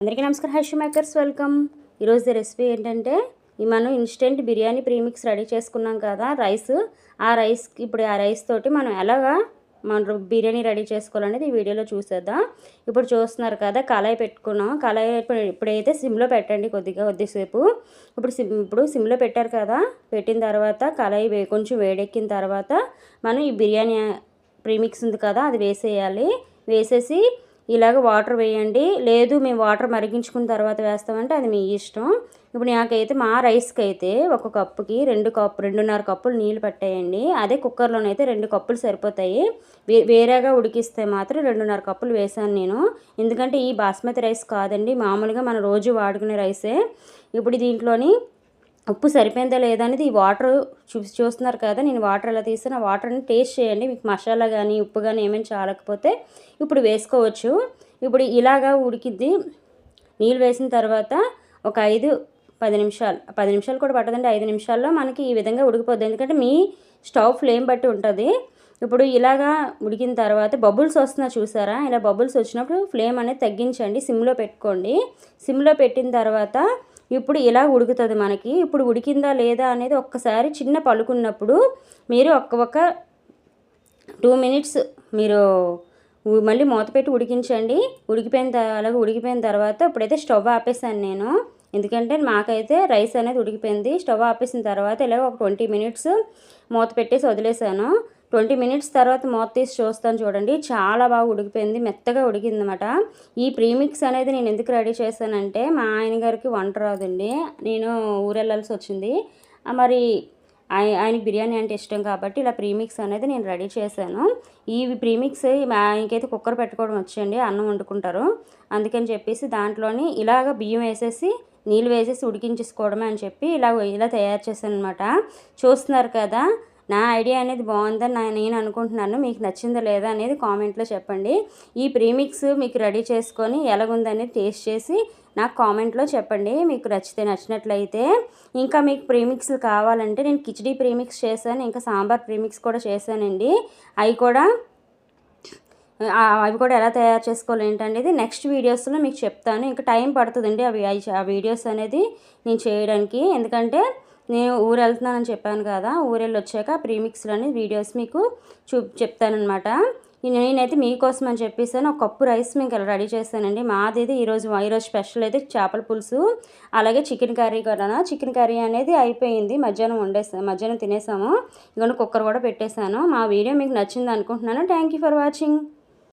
అందరికీ నమస్కారం. Hash makers welcome. ఈరోజు రెసిపీ ఏంటంటే మనం ఇన్స్టెంట్ బిర్యానీ ప్రీమిక్స్ రెడీ చేసుకున్నాం కదా రైస్. ఆ రైస్ తోటి మనం ఎలాగా బిర్యానీ రెడీ చేసుకోవాలనేది ఈ వీడియోలో చూసేద్దాం. ఇప్పుడు చూస్తున్నారు కదా, కళాయి పెట్టుకున్నాం. కళాయి ఇప్పుడైతే సిమ్లో పెట్టండి కొద్దిసేపు. ఇప్పుడు సిమ్లో పెట్టారు కదా, పెట్టిన తర్వాత కళాయి కొంచెం వేడెక్కిన తర్వాత మనం ఈ బిర్యానీ ప్రీమిక్స్ ఉంది కదా అది వేసేయాలి. వేసేసి ఇలాగ వాటర్ వేయండి. లేదు మేము వాటర్ మరిగించుకున్న తర్వాత వేస్తామంటే అది మీ ఇష్టం. ఇప్పుడు నాకైతే మా రైస్కి అయితే ఒక కప్పుకి 2.5 కప్పులు నీళ్ళు పట్టాయండి. అదే కుక్కర్లోనైతే 2 కప్పులు సరిపోతాయి. వేరేగా ఉడికిస్తే మాత్రం 2.5 కప్పులు వేసాను నేను. ఎందుకంటే ఈ బాస్మతి రైస్ కాదండి, మామూలుగా మనం రోజు వాడుకునే రైసే. ఇప్పుడు దీంట్లోని ఉప్పు సరిపోయిందా లేదా అనేది ఈ వాటర్ చూస్తున్నారు కదా, నేను వాటర్ ఎలా తీసాను ఆ వాటర్ని టేస్ట్ చేయండి. మీకు మసాలా కానీ ఉప్పు కానీ ఏమైనా చాలకపోతే ఇప్పుడు వేసుకోవచ్చు. ఇప్పుడు ఇలాగా ఉడికిద్ది. నీళ్ళు వేసిన తర్వాత ఒక 10 నిమిషాలు కూడా పట్టదండి, 5 నిమిషాల్లో మనకి ఈ విధంగా ఉడికిపోద్ది. ఎందుకంటే మీ స్టవ్ ఫ్లేమ్ బట్టి ఉంటుంది. ఇప్పుడు ఇలాగా ఉడికిన తర్వాత బబుల్స్ వస్తున్నా చూసారా, ఇలా బబుల్స్ వచ్చినప్పుడు ఫ్లేమ్ అనేది తగ్గించండి, సిమ్లో పెట్టుకోండి. సిమ్లో పెట్టిన తర్వాత ఇప్పుడు ఇలా ఉడుకుతుంది మనకి. ఇప్పుడు ఉడికిందా లేదా అనేది ఒక్కసారి చిన్న పలుకున్నప్పుడు మీరు ఒక 2 మినిట్స్ మీరు మళ్ళీ మూత పెట్టి ఉడికించండి. ఉడికిపోయిన తర్వాత ఇప్పుడైతే స్టవ్ ఆపేసాను నేను. ఎందుకంటే మాకైతే రైస్ అనేది ఉడికిపోయింది. స్టవ్ ఆపేసిన తర్వాత ఇలాగ ఒక 20 మినిట్స్ మూత పెట్టేసి వదిలేసాను. 20 మినిట్స్ తర్వాత మూత తీసి చూస్తాను చూడండి, చాలా బాగా ఉడికిపోయింది, మెత్తగా ఉడికిందన్నమాట. ఈ ప్రీమిక్స్ అనేది నేను ఎందుకు రెడీ చేశానంటే మా ఆయన గారికి వంట రాదండి, నేను ఊరెళ్ళాల్సి వచ్చింది. మరి ఆయనకి బిర్యానీ అంటే ఇష్టం కాబట్టి ఇలా ప్రీమిక్స్ అనేది నేను రెడీ చేశాను. ఈ ప్రీమిక్స్ ఆయనకైతే కుక్కర్ పెట్టుకోవడం వచ్చండి, అన్నం వండుకుంటారు. అందుకని చెప్పేసి దాంట్లోని ఇలాగ బియ్యం వేసేసి నీళ్ళు వేసేసి ఉడికించేసుకోవడమే అని చెప్పి ఇలా తయారు చేశాను అనమాట. చూస్తున్నారు కదా, నా ఐడియా అనేది బాగుందని నేను అనుకుంటున్నాను. మీకు నచ్చిందా లేదా అనేది కామెంట్లో చెప్పండి. ఈ ప్రీమిక్స్ మీకు రెడీ చేసుకొని ఎలాగుందనేది టేస్ట్ చేసి నాకు కామెంట్లో చెప్పండి. మీకు నచ్చినట్లయితే ఇంకా మీకు ప్రీమిక్స్లు కావాలంటే నేను కిచిడీ ప్రీమిక్స్ చేశాను, ఇంకా సాంబార్ ప్రీమిక్స్ కూడా చేశానండి. అవి కూడా ఎలా తయారు చేసుకోవాలి ఏంటనేది నెక్స్ట్ వీడియోస్లో మీకు చెప్తాను. ఇంకా టైం పడుతుందండి ఆ వీడియోస్ అనేది నేను చేయడానికి. ఎందుకంటే నేను ఊరు వెళ్తున్నానని చెప్పాను కదా, ఊరెళ్ళి వచ్చాక ప్రీమిక్స్లోని వీడియోస్ మీకు చెప్తానమాట. నేనైతే మీకోసం అని చెప్పేసాను ఒక కప్పు రైస్ మీకు ఇలా రెడీ చేస్తానండి. మాది ఈరోజు స్పెషల్ అయితే చేపల పులుసు, అలాగే చికెన్ కర్రీ కూడా. చికెన్ కర్రీ అనేది అయిపోయింది, మధ్యాహ్నం తినేసాము. ఇదిగోండి కుక్కర్ కూడా పెట్టేశాను. మా వీడియో మీకు నచ్చింది అనుకుంటున్నాను. Thank you for watching.